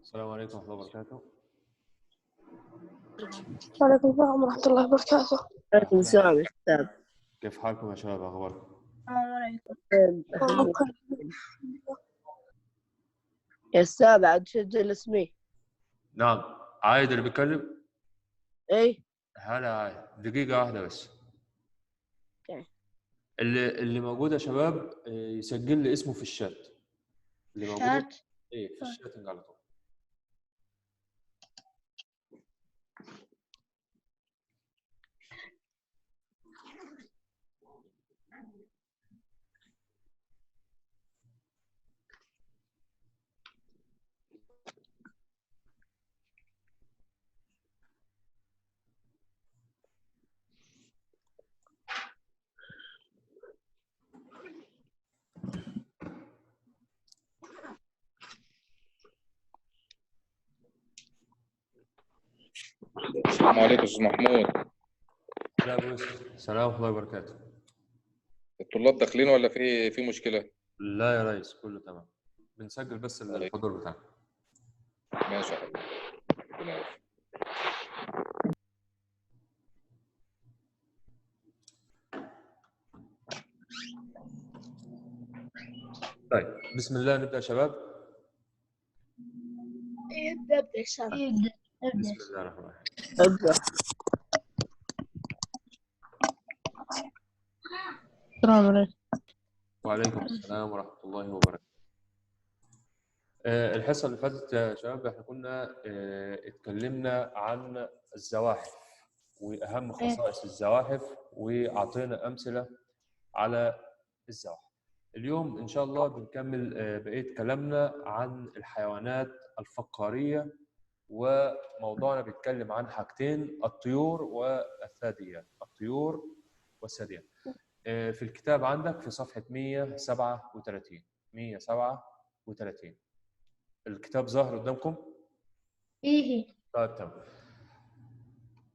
السلام عليكم ورحمة الله وبركاته. وعليكم السلام ورحمة الله وبركاته. عليكم السلام يا أستاذ. كيف حالكم يا شباب؟ أخباركم؟ يا أستاذ عاد سجل اسمي. نعم، عايد اللي بيتكلم؟ إيه هلا عايد، دقيقة واحدة بس. أوكي. اللي موجود يا شباب يسجل لي اسمه في الشات. اللي موجود ايه في الشاتنج على طول. السلام عليكم استاذ محمود. لا بس السلام ورحمة الله وبركاته. الطلاب داخلين ولا في مشكله؟ لا يا ريس، كله تمام. بنسجل بس الحضور بتاعنا. ماشي يا حبيبي. ربنا يوفقك. طيب بسم الله نبدأ يا شباب. ابدأ بسم الله الرحمن الرحيم. ابدأ. السلام عليكم. وعليكم السلام ورحمة الله وبركاته. الحصة اللي فاتت يا شباب احنا كنا اتكلمنا عن الزواحف وأهم خصائص الزواحف وأعطينا أمثلة على الزواحف. اليوم إن شاء الله بنكمل بقية كلامنا عن الحيوانات الفقارية، وموضوعنا بيتكلم عن حاجتين: الطيور والثدييات. الطيور والثدييات. في الكتاب عندك في صفحة 137. الكتاب ظاهر قدامكم؟ إيه طيب تمام.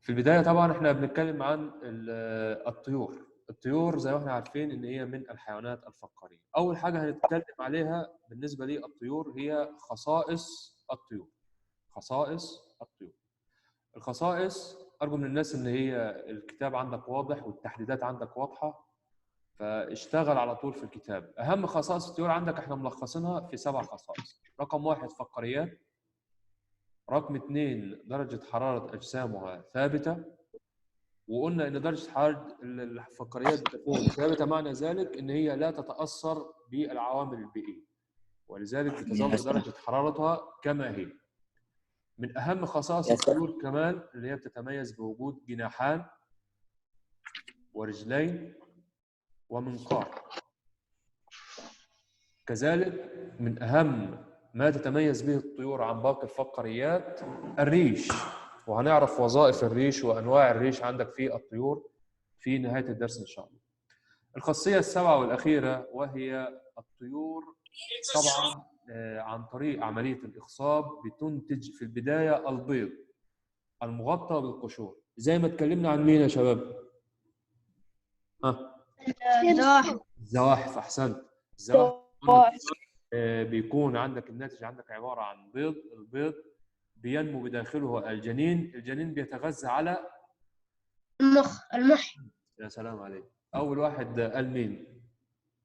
في البداية طبعا احنا بنتكلم عن الطيور. الطيور زي ما احنا عارفين ان هي من الحيوانات الفقارية. اول حاجة هنتكلم عليها بالنسبة للطيور هي خصائص الطيور. خصائص الطيور. الخصائص ارجو من الناس ان هي الكتاب عندك واضح والتحديدات عندك واضحة، فاشتغل على طول في الكتاب. اهم خصائص الطيور عندك احنا ملخصينها في 7 خصائص. رقم 1 فقاريات. رقم 2 درجة حرارة أجسامها ثابتة. وقلنا إن درجة حرارة الفقاريات بتكون ثابتة، معنى ذلك إن هي لا تتأثر بالعوامل البيئية، ولذلك بتظل درجة حرارتها كما هي. من أهم خصائص الطيور كمان اللي هي بتتميز بوجود جناحان ورجلين ومنقار. كذلك من أهم ما تتميز به الطيور عن باقي الفقاريات الريش، وهنعرف وظائف الريش وأنواع الريش عندك في الطيور في نهاية الدرس إن شاء الله. الخاصية السابعة والأخيرة وهي الطيور طبعا عن طريق عملية الإخصاب بتنتج في البداية البيض المغطى بالقشور، زي ما اتكلمنا عن مين يا شباب؟ الزواحف. أحسنت. الزواحف بيكون عندك الناتج عندك عبارة عن بيض. البيض بينمو بداخله الجنين. الجنين بيتغذى على المح. يا سلام عليك. أول واحد قال مين؟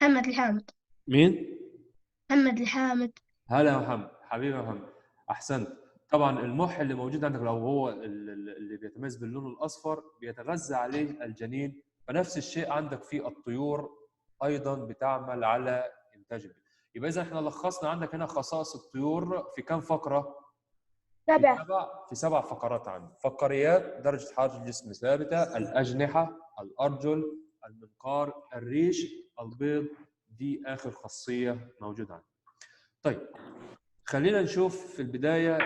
محمد الحامد. مين؟ محمد الحامد. هلا يا محمد، حبيبي يا محمد، أحسنت. طبعا المح اللي موجود عندك لو هو اللي بيتميز باللون الأصفر بيتغذى عليه الجنين، فنفس الشيء عندك في الطيور أيضا بتعمل على إنتاج البيض. يبقى إذا احنا لخصنا عندك هنا خصائص الطيور في كم فقرة؟ 7. في 7 فقرات عندك. فقاريات، درجة حرارة الجسم ثابتة، الأجنحة، الأرجل، المنقار، الريش، البيض. دي آخر خاصية موجودة عندك. طيب خلينا نشوف في البداية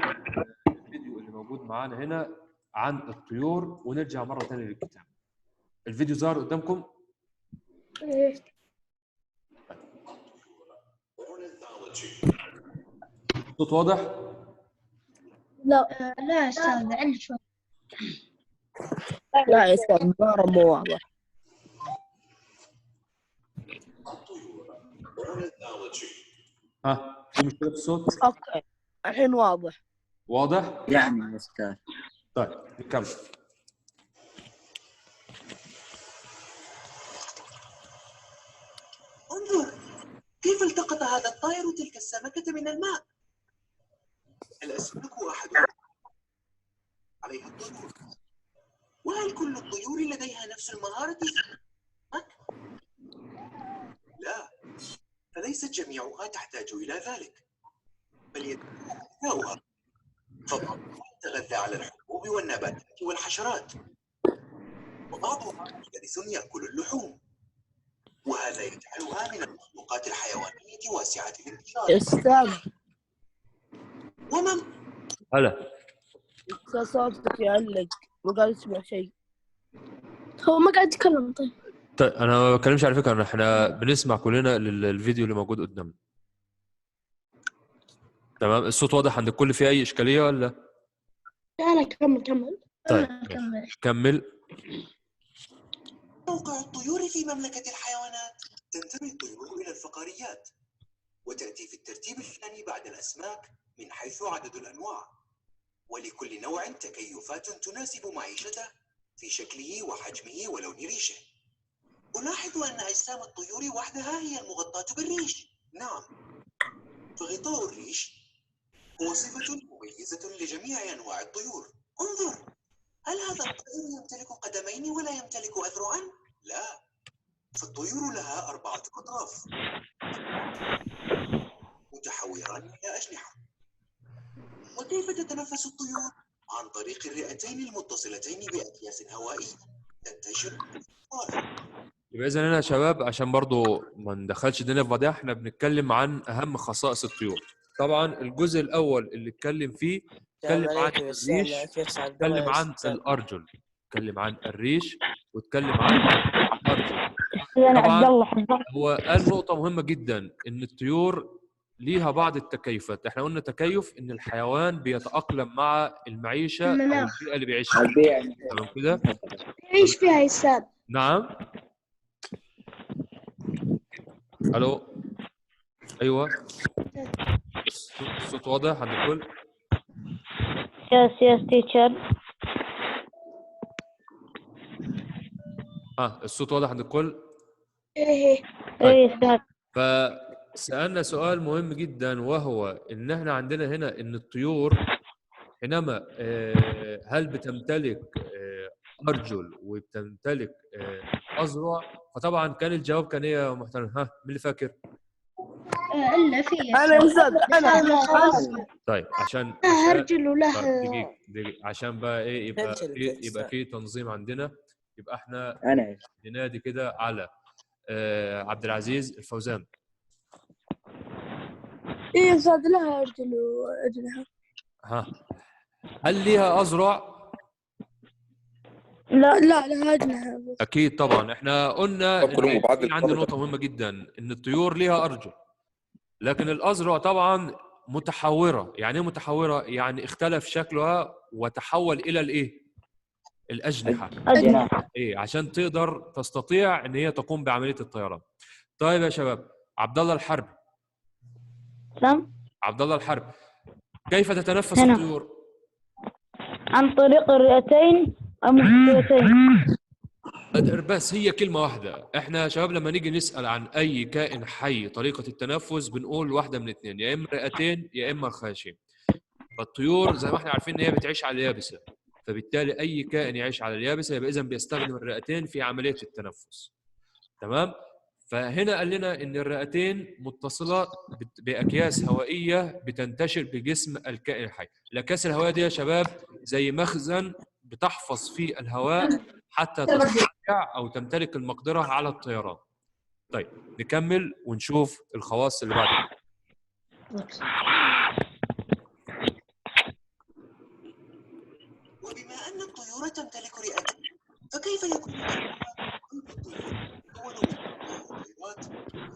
الفيديو اللي موجود معانا هنا عن الطيور ونرجع مرة ثانية للكتاب. الفيديو ظهر قدامكم؟ الصوت واضح؟ لا يا أستاذ، علي شوي. لا يا أستاذ مرة مو واضح. ها في مشكلة في الصوت؟ أوكي الحين واضح. واضح؟ يعني يا أستاذ. طيب نكمل. انظر كيف التقط هذا الطائر تلك السمكة من الماء. الأسماك أحد عليها الطيور، وهل كل الطيور لديها نفس المهارة في السمك؟ لا، فليست جميعها تحتاج إلى ذلك، بل يتفاوتها. فبعضها يتغذى على الحبوب والنباتات والحشرات، وبعضها مفترس يأكل اللحوم، وهذا يجعلها من المخلوقات الحيوانية واسعة الانتشار. أستاذ ومن هلا. أستاذ صوتك يعلق وقال يسمع شيء. هو ما قاعد يتكلم. طيب انا ما بتكلمش على فكره، احنا بنسمع كلنا الفيديو اللي موجود قدامنا. تمام، الصوت واضح عند الكل؟ في اي اشكاليه ولا؟ لا لا كمل. طيب كمل. كمل. موقع الطيور في مملكة الحيوانات. تنتمي الطيور إلى الفقاريات، وتأتي في الترتيب الثاني بعد الأسماك من حيث عدد الأنواع، ولكل نوع تكيفات تناسب معيشته في شكله وحجمه ولون ريشه. ألاحظ أن أجسام الطيور وحدها هي المغطاة بالريش. نعم، فغطاء الريش هو صفة مميزة لجميع أنواع الطيور. انظر، هل هذا الطائر يمتلك قدمين ولا يمتلك أذرعا؟ لا، فالطيور لها 4 أطراف متحوران إلى أجنحة. وكيف تتنفس الطيور؟ عن طريق الرئتين المتصلتين بأكياس هوائية تنتشر في الطائر. يبقى اذا هنا يا شباب، عشان برضو ما ندخلش الدنيا في بعضها، احنا بنتكلم عن اهم خصائص الطيور. طبعا الجزء الاول اللي اتكلم فيه اتكلم عن الريش، اتكلم عن الارجل، اتكلم عن الريش واتكلم عن الارجل. طبعا هو قال نقطه مهمه جدا، ان الطيور ليها بعض التكيفات. احنا قلنا تكيف ان الحيوان بيتاقلم مع المعيشه او المناخ. البيئه اللي بيعيش فيها. تمام كده؟ يعيش فيها يا أستاذ. نعم. الو. ايوه، الصوت واضح عند الكل؟ Yes, teacher. الصوت واضح عند الكل؟ إيه طيب. Yes, فسألنا سؤال مهم جدا، وهو ان احنا عندنا هنا ان الطيور حينما هل بتمتلك ارجل وبتمتلك اذرع؟ فطبعا كان الجواب كان ايه يا محترم؟ مين اللي فاكر؟ إلا في أنا أستاذ أنا. طيب عشان رجل وله دقيقة عشان بقى ايه يبقى في تنظيم عندنا. يبقى احنا أنا ننادي كده على عبد العزيز الفوزان. إيه أستاذ لها رجل وأجنحة. هل ليها أذرع؟ لا لها أجنحة. أكيد طبعا. احنا قلنا كلهم مبعدل. عندنا نقطة مهمة جدا، إن الطيور ليها أرجل، لكن الأذرع طبعا متحورة. يعني إيه متحورة؟ يعني اختلف شكلها وتحول إلى الإيه؟ الأجنحة. إيه، عشان تقدر تستطيع إن هي تقوم بعملية الطيران. طيب يا شباب، عبد الله الحرب. نعم. عبد الله الحرب، كيف تتنفس الطيور؟ عن طريق الرئتين أم الرئتين. بس هي كلمة واحدة. احنا يا شباب لما نيجي نسأل عن أي كائن حي طريقة التنفس بنقول واحدة من الاثنين، يا إما رئتين يا إما الخياشيم. فالطيور زي ما احنا عارفين إن هي بتعيش على اليابسة، فبالتالي أي كائن يعيش على اليابسة يبقى إذا بيستخدم الرئتين في عملية التنفس. تمام؟ فهنا قال لنا إن الرئتين متصلة بأكياس هوائية بتنتشر بجسم الكائن الحي. الأكياس الهوائية دي يا شباب زي مخزن بتحفظ فيه الهواء حتى تستطيع أو تمتلك المقدرة على الطيران. طيب نكمل ونشوف الخواص اللي بعد كده. وبما أن الطيور تمتلك رئتين، فكيف يكون الطيور تكون من طيرات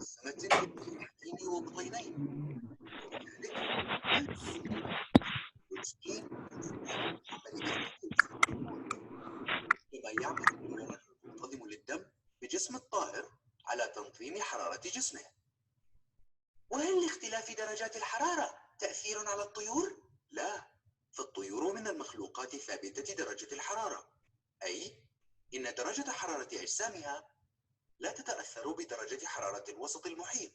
سمة برئتين وبطينين؟ كما يعمل الطيران المنتظم للدم بجسم الطائر على تنظيم حرارة جسمه. وهل لاختلاف درجات الحرارة تأثير على الطيور؟ لا، فالطيور من المخلوقات ثابتة درجة الحرارة، أي إن درجة حرارة أجسامها لا تتأثر بدرجة حرارة الوسط المحيط.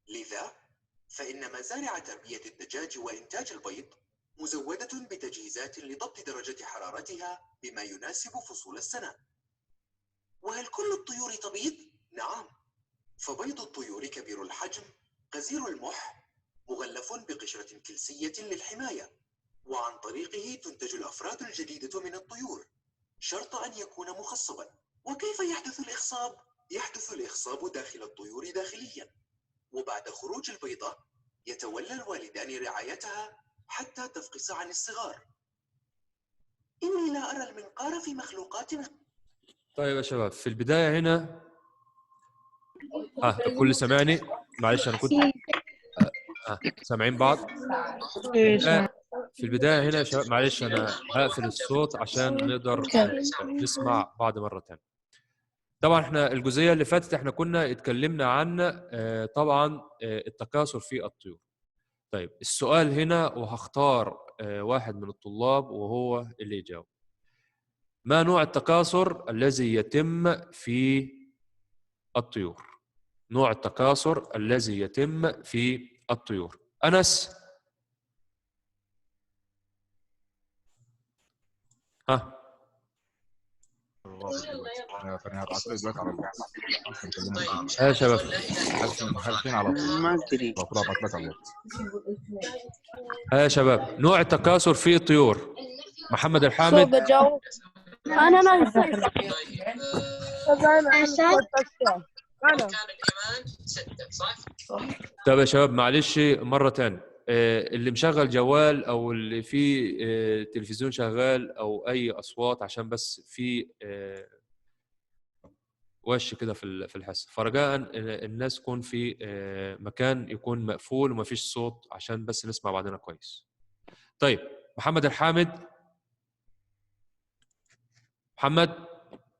لذا فإن مزارع تربية الدجاج وإنتاج البيض مزودة بتجهيزات لضبط درجة حرارتها بما يناسب فصول السنة. وهل كل الطيور تبيض؟ نعم، فبيض الطيور كبير الحجم غزير المح مغلف بقشرة كلسية للحماية، وعن طريقه تنتج الأفراد الجديدة من الطيور، شرط أن يكون مخصبا. وكيف يحدث الإخصاب؟ يحدث الإخصاب داخل الطيور داخليا، وبعد خروج البيضة يتولى الوالدان رعايتها حتى تفقس عن الصغار. إني لا أرى المنقار في مخلوقاتنا. طيب يا شباب، في البداية هنا الكل سمعني؟ معلش أنا كنت سامعين بعض؟ في البداية هنا يا شباب، معلش أنا هقفل الصوت عشان نقدر نسمع بعض مرة تانية. طبعا احنا الجزئية اللي فاتت احنا كنا اتكلمنا عن طبعا التكاثر في الطيور. طيب السؤال هنا، وهختار واحد من الطلاب وهو اللي يجاوب. ما نوع التكاثر الذي يتم في الطيور؟ نوع التكاثر الذي يتم في الطيور. أنس. يا شباب ما ادري. يا شباب، نوع التكاثر في الطيور. محمد الحامد. شو بجاوب؟ أنا ما نسيت. أنا طيب يا شباب معلش مرة تانية، اللي مشغل جوال او اللي في تلفزيون شغال او اي اصوات، عشان بس في وش كده في الحس، فرجاء الناس تكون في مكان يكون مقفول وما فيش صوت عشان بس نسمع بعضنا كويس. طيب محمد الحامد. محمد.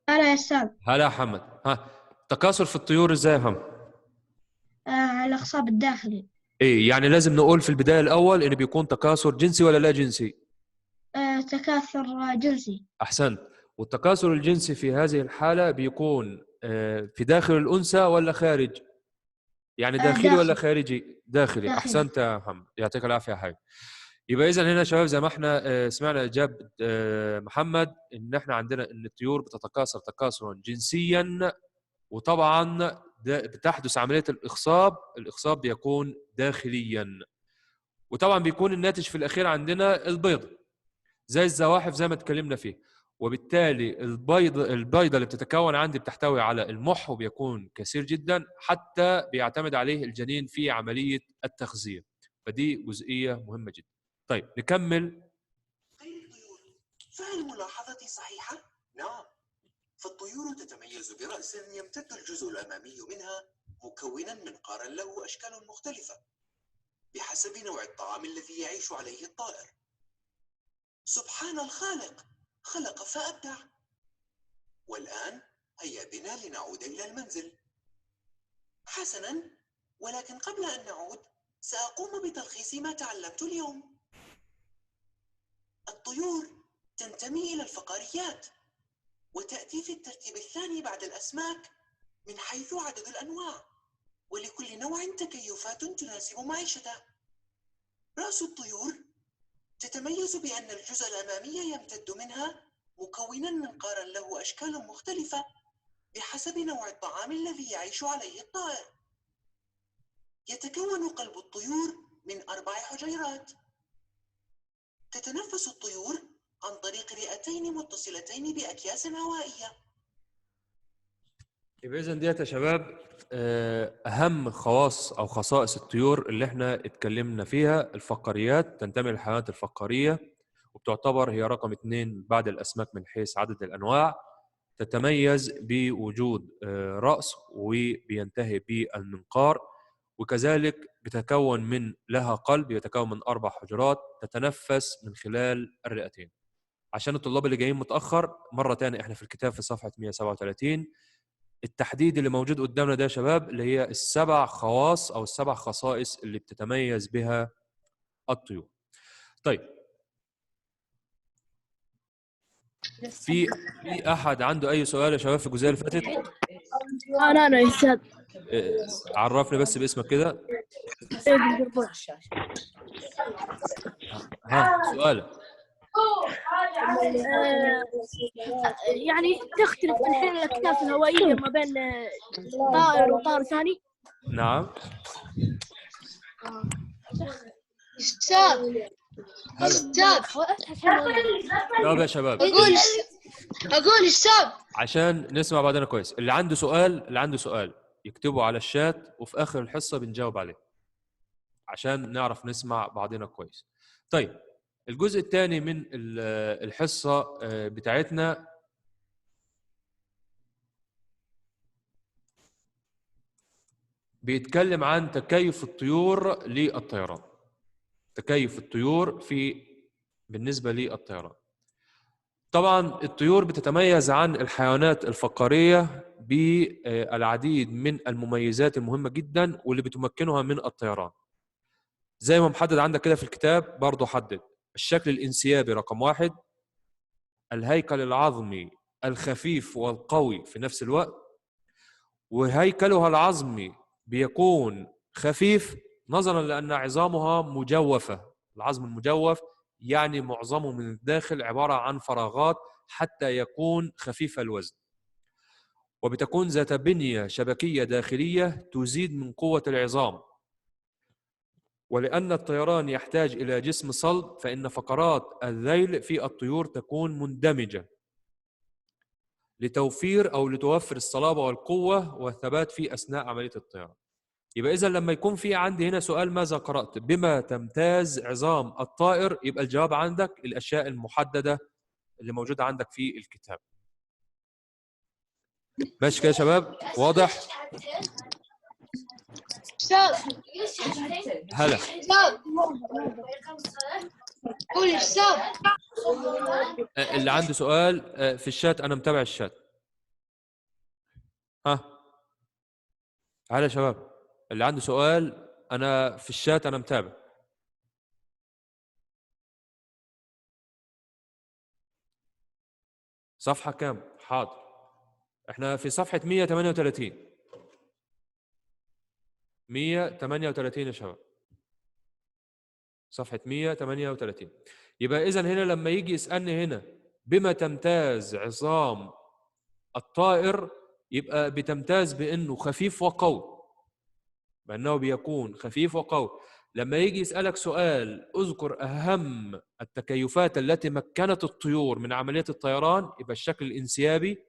هلا يا أستاذ. هلا يا محمد. تكاثر في الطيور ازاي يا محمد؟ على الإخصاب الداخلي. ايه يعني لازم نقول في البداية الاول ان بيكون تكاثر جنسي ولا لا جنسي؟ تكاثر جنسي. احسنت. والتكاثر الجنسي في هذه الحالة بيكون في داخل الأنثى ولا خارج؟ يعني داخلي ولا خارجي؟ داخلي. أحسنت يا محمد، يعطيك العافية يا حبيبي. يبقى إذن هنا شباب زي ما احنا سمعنا إجابة محمد، إن احنا عندنا إن الطيور بتتكاثر تكاثرا جنسيا، وطبعا بتحدث عملية الإخصاب بيكون داخليا، وطبعا بيكون الناتج في الأخير عندنا البيض زي الزواحف زي ما اتكلمنا فيه. وبالتالي البيضة اللي بتتكون عندي بتحتوي على المح وبيكون كثير جدا، حتى بيعتمد عليه الجنين في عملية التغذية، فدي جزئية مهمة جدا. طيب نكمل. فهل ملاحظتي صحيحة؟ نعم، فالطيور تتميز برأس يمتد الجزء الأمامي منها مكونا منقارا له أشكال مختلفة بحسب نوع الطعام الذي يعيش عليه الطائر. سبحان الخالق، خلق فأبدع. والآن هيا بنا لنعود إلى المنزل. حسناً، ولكن قبل أن نعود سأقوم بتلخيص ما تعلمت اليوم. الطيور تنتمي إلى الفقاريات، وتأتي في الترتيب الثاني بعد الأسماك من حيث عدد الأنواع، ولكل نوع تكيفات تناسب معيشته. رأس الطيور تتميز بأن الجزء الأمامي يمتد منها مكونا منقارا له أشكال مختلفة بحسب نوع الطعام الذي يعيش عليه الطائر. يتكون قلب الطيور من 4 حجيرات. تتنفس الطيور عن طريق رئتين متصلتين بأكياس هوائية. يبقى إذن ديت يا شباب أهم خواص أو خصائص الطيور اللي احنا اتكلمنا فيها. الفقاريات تنتمي للحيوانات الفقارية، وبتعتبر هي رقم 2 بعد الأسماك من حيث عدد الأنواع. تتميز بوجود رأس وبينتهي بالمنقار، وكذلك بتكون من لها قلب يتكون من 4 حجرات تتنفس من خلال الرئتين. عشان الطلاب اللي جايين متأخر، مرة تانية احنا في الكتاب في صفحة 137 التحديد اللي موجود قدامنا ده يا شباب اللي هي ال7 خواص أو ال7 خصائص اللي بتتميز بها الطيور. طيب في احد عنده اي سؤال يا شباب في الجزئيه اللي فاتت؟ انا يا استاذ. عرفني بس باسمك كده. سؤال. يعني تختلف الحين الاكتاف الهوائيه ما بين طائر وطائر ثاني؟ نعم. أستاذ جاوب يا شباب. أقول أستاذ. عشان نسمع بعضنا كويس. اللي عنده سؤال يكتبه على الشات، وفي اخر الحصه بنجاوب عليه عشان نعرف نسمع بعضنا كويس. طيب الجزء الثاني من الحصه بتاعتنا بيتكلم عن تكيف الطيور للطيران. تكيف الطيور بالنسبه للطيران. طبعا الطيور بتتميز عن الحيوانات الفقاريه بالعديد من المميزات المهمه جدا واللي بتمكنها من الطيران. زي ما محدد عندك كده في الكتاب برضه حدد الشكل الانسيابي رقم 1، الهيكل العظمي الخفيف والقوي في نفس الوقت، وهيكلها العظمي بيكون خفيف نظرا لأن عظامها مجوفة. العظم المجوف يعني معظمه من الداخل عبارة عن فراغات حتى يكون خفيف الوزن، وبتكون ذات بنية شبكية داخلية تزيد من قوة العظام. ولأن الطيران يحتاج إلى جسم صلب فإن فقرات الذيل في الطيور تكون مندمجة لتوفر الصلابة والقوة والثبات في أثناء عملية الطيران. يبقى إذا لما يكون في عندي هنا سؤال ماذا قرأت بما تمتاز عظام الطائر، يبقى الجواب عندك الأشياء المحددة اللي موجودة عندك في الكتاب. ماشي كده يا شباب؟ واضح؟ هلا. قول أستاذ. اللي عنده سؤال في الشات، أنا متابع الشات. هلا يا شباب، اللي عنده سؤال أنا في الشات أنا متابع. صفحة كام؟ حاضر. احنا في صفحة 138. 138 يا شباب. صفحة 138. يبقى إذن هنا لما يجي يسألني هنا بما تمتاز عظام الطائر، يبقى بتمتاز بأنه خفيف وقوي، بأنه بيكون خفيف وقوي. لما يجي يسألك سؤال اذكر أهم التكيفات التي مكنت الطيور من عملية الطيران، يبقى الشكل الانسيابي،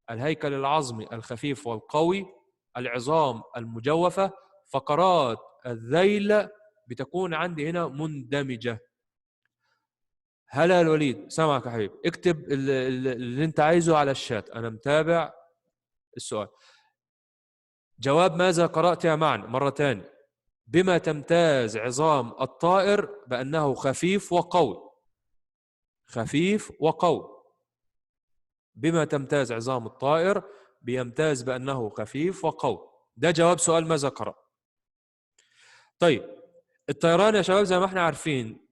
الهيكل العظمي الخفيف والقوي، العظام المجوفة، فقرات الذيل بتكون عندي هنا مندمجة. هلا الوليد، سامعك يا حبيبي. اكتب اللي انت عايزه على الشات، انا متابع السؤال. جواب ماذا قرأت يا معن مرة ثانية. بما تمتاز عظام الطائر بأنه خفيف وقوي. خفيف وقوي. بما تمتاز عظام الطائر بيمتاز بأنه خفيف وقوي. ده جواب سؤال ماذا قرأ. طيب الطيران يا شباب زي ما احنا عارفين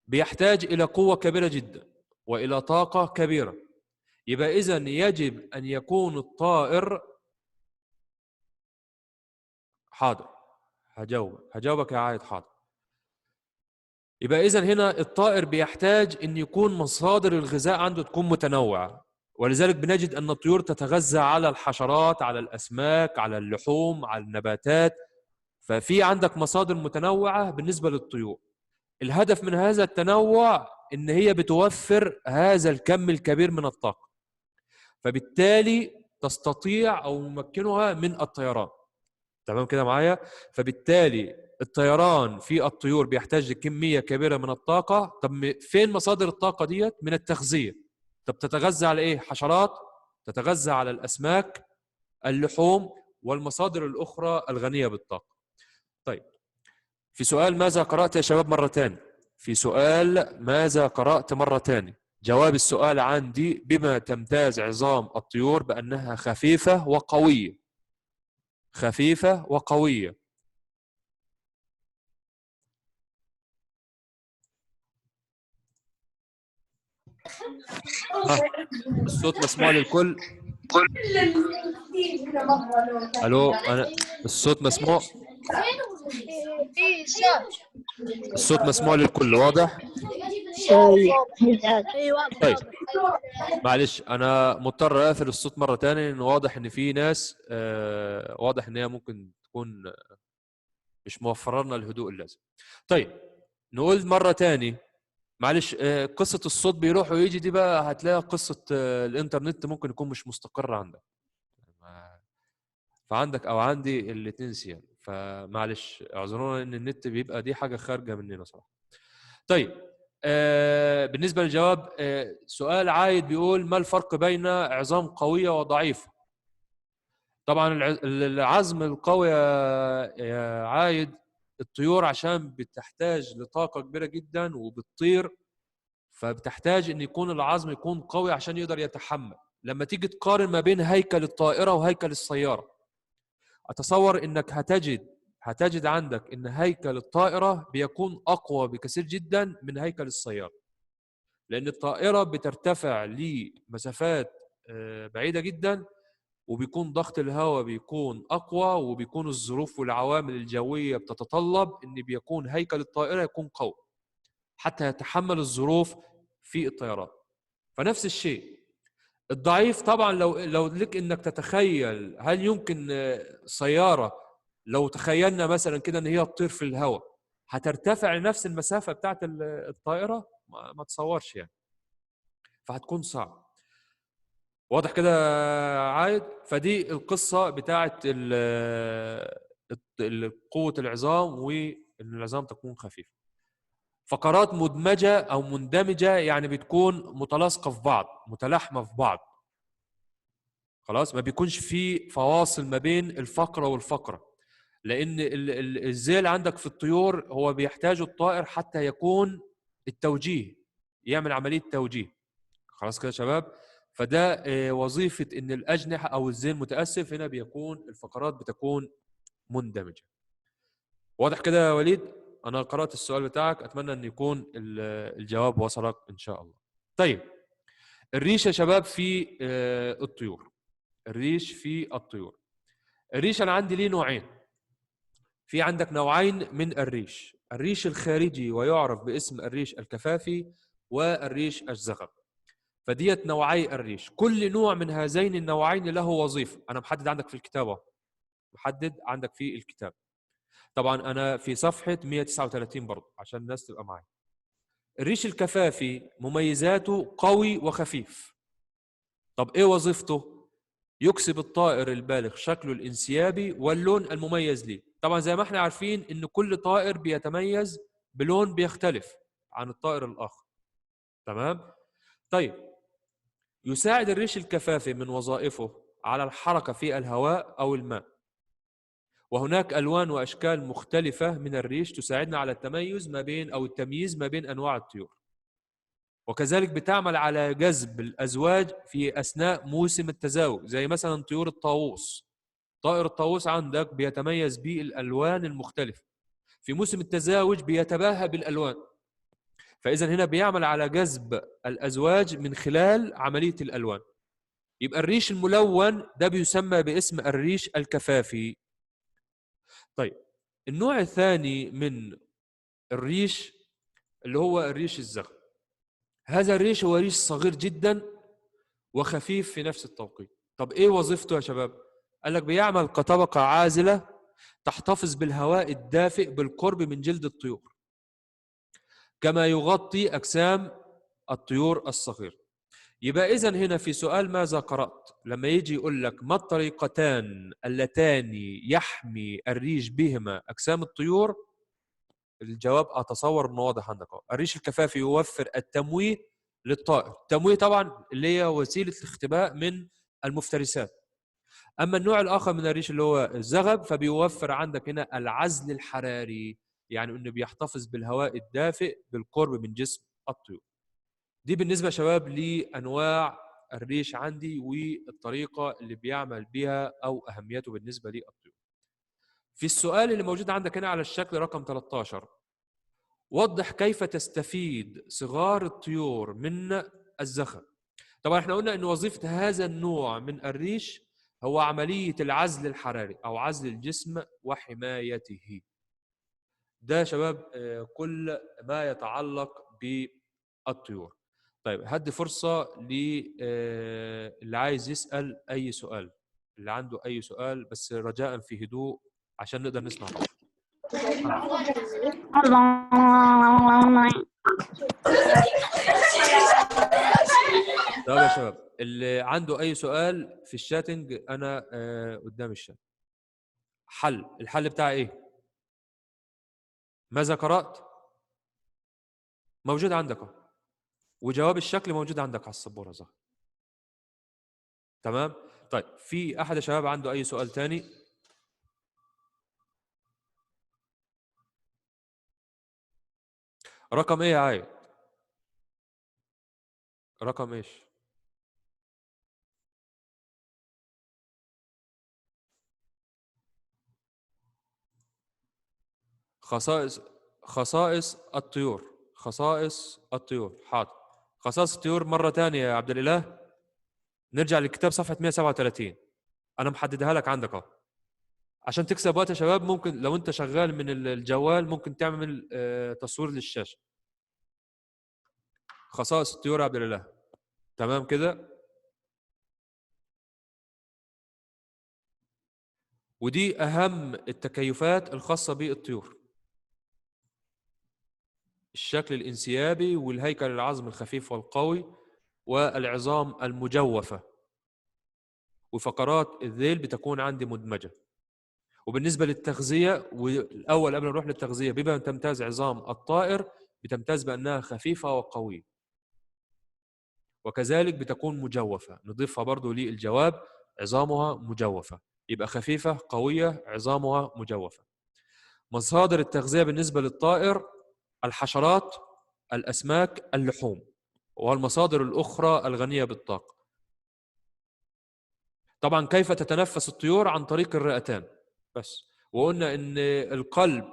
بيحتاج إلى قوة كبيرة جدا وإلى طاقة كبيرة. يبقى إذن يجب أن يكون الطائر، حاضر هجاوبك يا عايد، حاضر. يبقى إذن هنا الطائر بيحتاج أن يكون مصادر الغذاء عنده تكون متنوعة، ولذلك بنجد أن الطيور تتغذى على الحشرات، على الأسماك، على اللحوم، على النباتات. ففي عندك مصادر متنوعة بالنسبة للطيور. الهدف من هذا التنوع إن هي بتوفر هذا الكم الكبير من الطاقة، فبالتالي تستطيع أو ممكنها من الطيران. تمام كده معايا؟ فبالتالي الطيران في الطيور بيحتاج كمية كبيرة من الطاقة. طب فين مصادر الطاقة ديت؟ من التغذية. طب تتغذى على إيه؟ حشرات، تتغذى على الأسماك، اللحوم، والمصادر الأخرى الغنية بالطاقة. طيب في سؤال ماذا قرأت يا شباب مرة تاني؟ في سؤال ماذا قرأت مرة تاني؟ جواب السؤال عندي بما تمتاز عظام الطيور بأنها خفيفة وقوية. خفيفة وقوية. ها، الصوت مسموع للكل؟ الو، انا الصوت مسموع؟ ايه صوت. الصوت مسموع للكل واضح؟ اي واضح طيب واضح. معلش انا مضطر اقفل الصوت مره ثانيه لان واضح ان في ناس واضح ان هي ممكن تكون مش موفره لنا الهدوء اللازم. طيب نقول مره ثاني معلش، قصه الصوت بيروح ويجي دي بقى هتلاقي قصه الانترنت ممكن يكون مش مستقر عندك، فعندك او عندي الاثنين سيان، فمعلش اعذرونا ان النت بيبقى دي حاجه خارجه مننا صراحه. طيب بالنسبه للجواب، سؤال عايد بيقول ما الفرق بين عظام قويه وضعيفه؟ طبعا العزم القوي يا عايد، الطيور عشان بتحتاج لطاقه كبيره جدا وبتطير، فبتحتاج ان يكون العظم يكون قوي عشان يقدر يتحمل. لما تيجي تقارن ما بين هيكل الطائره وهيكل السياره، اتصور انك هتجد عندك ان هيكل الطائره بيكون اقوى بكثير جدا من هيكل السياره، لان الطائره بترتفع لمسافات بعيده جدا، وبيكون ضغط الهواء بيكون اقوى، وبيكون الظروف والعوامل الجويه بتتطلب ان بيكون هيكل الطائره يكون قوي حتى يتحمل الظروف في الطيران. فنفس الشيء الضعيف، طبعا لو لك انك تتخيل هل يمكن سياره لو تخيلنا مثلا كده ان هي تطير في الهواء هترتفع لنفس المسافه بتاعت الطائره؟ ما تصورش يعني، فهتكون صعب. واضح كده عايد؟ فدي القصه بتاعت قوه العظام وان العظام تكون خفيفه. فقرات مدمجه او مندمجه يعني بتكون متلاصقه في بعض، متلاحمه في بعض، خلاص ما بيكونش في فواصل ما بين الفقره والفقره، لان الذيل عندك في الطيور هو بيحتاج الطائر حتى يكون التوجيه، يعمل عمليه توجيه. خلاص كده يا شباب؟ فده وظيفه ان الاجنحه او الذيل، متاسف، هنا بيكون الفقرات بتكون مندمجه. واضح كده يا وليد؟ انا قرات السؤال بتاعك، اتمنى ان يكون الجواب وصلك ان شاء الله. طيب الريش يا شباب في الطيور، الريش في الطيور. الريش انا عندي ليه نوعين. في عندك نوعين من الريش، الريش الخارجي ويعرف باسم الريش الكفافي، والريش الزغب. فديت نوعي الريش، كل نوع من هذين النوعين له وظيفه. انا محدد عندك في الكتابه، محدد عندك في الكتاب، طبعا انا في صفحه 139 برضه عشان الناس تبقى معايا. الريش الكفافي مميزاته قوي وخفيف. طب ايه وظيفته؟ يكسب الطائر البالغ شكله الانسيابي واللون المميز ليه. طبعا زي ما احنا عارفين ان كل طائر بيتميز بلون بيختلف عن الطائر الاخر، تمام؟ طيب يساعد الريش الكفافي من وظائفه على الحركه في الهواء او الماء، وهناك الوان واشكال مختلفه من الريش تساعدنا على التميز ما بين او التمييز ما بين انواع الطيور، وكذلك بتعمل على جذب الازواج في اثناء موسم التزاوج، زي مثلا طيور الطاووس. طائر الطاووس عندك بيتميز بالالوان المختلفه، في موسم التزاوج بيتباهى بالالوان، فاذا هنا بيعمل على جذب الازواج من خلال عمليه الالوان. يبقى الريش الملون ده بيسمى باسم الريش الكفافي. طيب النوع الثاني من الريش اللي هو الريش الزغب. هذا الريش هو ريش صغير جدا وخفيف في نفس التوقيت. طب ايه وظيفته يا شباب؟ قال لك بيعمل كطبقة عازلة تحتفظ بالهواء الدافئ بالقرب من جلد الطيور، كما يغطي أجسام الطيور الصغيرة. يبقى إذن هنا في سؤال ماذا قرأت؟ لما يجي يقول لك ما الطريقتان اللتان يحمي الريش بهما أجسام الطيور، الجواب أتصور أنه واضح عندك. الريش الكفافي يوفر التمويه للطائر، التمويه طبعا اللي هي وسيلة الاختباء من المفترسات. أما النوع الآخر من الريش اللي هو الزغب فبيوفر عندك هنا العزل الحراري، يعني أنه بيحتفظ بالهواء الدافئ بالقرب من جسم الطيور. دي بالنسبة شباب لأنواع الريش عندي والطريقة اللي بيعمل بها أو أهميته بالنسبة للطيور. في السؤال اللي موجود عندك هنا على الشكل رقم 13، وضح كيف تستفيد صغار الطيور من الزخم. طبعا احنا قلنا ان وظيفه هذا النوع من الريش هو عمليه العزل الحراري او عزل الجسم وحمايته. ده يا شباب كل ما يتعلق بالطيور. طيب هدي فرصه اللي عايز يسال اي سؤال، اللي عنده اي سؤال، بس رجاء في هدوء عشان نقدر نسمع بعض. طيب يا شباب اللي عنده اي سؤال في الشاتنج انا قدام الشات. الحل بتاعي ايه؟ ماذا قرأت؟ موجود عندك اهو، وجواب الشكل موجود عندك على السبوره ظهر. تمام؟ طيب في احد الشباب عنده اي سؤال تاني؟ رقم ايه يا عايد؟ رقم ايش؟ خصائص الطيور. خصائص الطيور. حاضر. خصائص الطيور مرة ثانية يا عبد الإله. نرجع للكتاب صفحة 137. أنا محددها لك عندك أهو. عشان تكسب وقت يا شباب ممكن لو أنت شغال من الجوال ممكن تعمل تصوير للشاشة. خصائص الطيور يا عبد الإله. تمام كده؟ ودي أهم التكيفات الخاصة بالطيور. الشكل الانسيابي والهيكل العظمي الخفيف والقوي والعظام المجوفة، وفقرات الذيل بتكون عندي مدمجة. وبالنسبة للتغذية، والأول قبل نروح للتغذية، بما تمتاز عظام الطائر بتمتاز بأنها خفيفة وقوية، وكذلك بتكون مجوفة. نضيفها برضو للجواب، عظامها مجوفة، يبقى خفيفة قوية عظامها مجوفة. مصادر التغذية بالنسبة للطائر الحشرات، الأسماك، اللحوم، والمصادر الأخرى الغنية بالطاقة. طبعا كيف تتنفس الطيور؟ عن طريق الرئتان بس. وقلنا ان القلب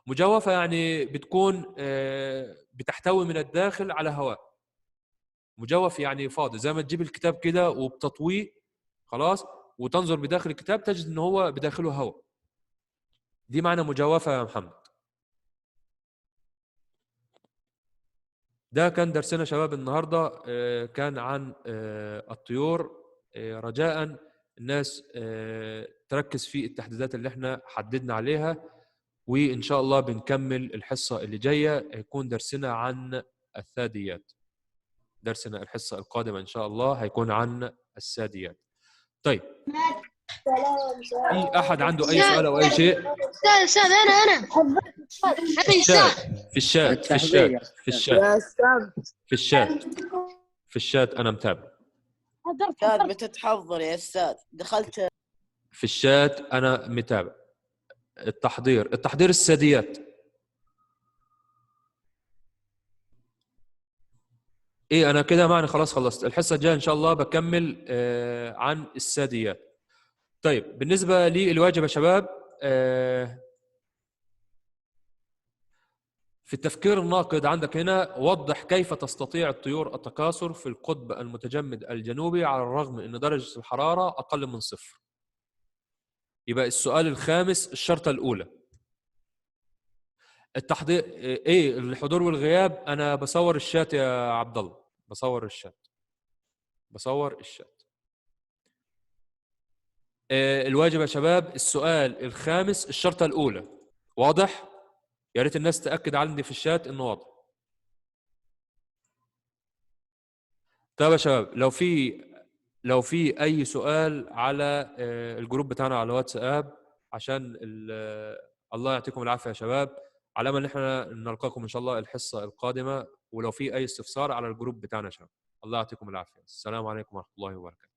مجوفة يعني بتكون بتحتوي من الداخل على هواء. مجوف يعني فاضي، زي ما تجيب الكتاب كده وبتطويه خلاص وتنظر بداخل الكتاب تجد ان هو بداخله هواء. دي معنى مجوفة يا محمد. ده كان درسنا شباب النهارده، كان عن الطيور. رجاء الناس تركز في التحديدات اللي احنا حددنا عليها، وان شاء الله بنكمل الحصه اللي جايه هيكون درسنا عن الثدييات. درسنا الحصه القادمه ان شاء الله هيكون عن الثدييات. طيب في احد عنده اي سؤال او اي شيء؟ استاذ انا في الشات في الشات انا متابع. استاذ متى تحضر يا استاذ؟ دخلت في الشات انا متابع. التحضير الثدييات. ايه انا كده معني خلاص خلصت. الحصه الجايه ان شاء الله بكمل عن الثدييات. طيب بالنسبه للواجب يا شباب، في التفكير الناقد عندك هنا وضح كيف تستطيع الطيور التكاثر في القطب المتجمد الجنوبي على الرغم ان درجه الحراره اقل من 0. يبقى السؤال الخامس الشرطه الاولى. التحضير ايه الحضور والغياب؟ انا بصور الشات يا عبد الله، بصور الشات. الواجب يا شباب السؤال الخامس الشرطه الاولى. واضح؟ يا ريت الناس تاكد عندي في الشات انه واضح. طيب يا شباب لو في اي سؤال على الجروب بتاعنا على واتساب، عشان الله يعطيكم العافيه يا شباب، على امل ان احنا نلقاكم ان شاء الله الحصه القادمه. ولو في اي استفسار على الجروب بتاعنا يا شباب. الله يعطيكم العافيه. السلام عليكم ورحمه الله وبركاته.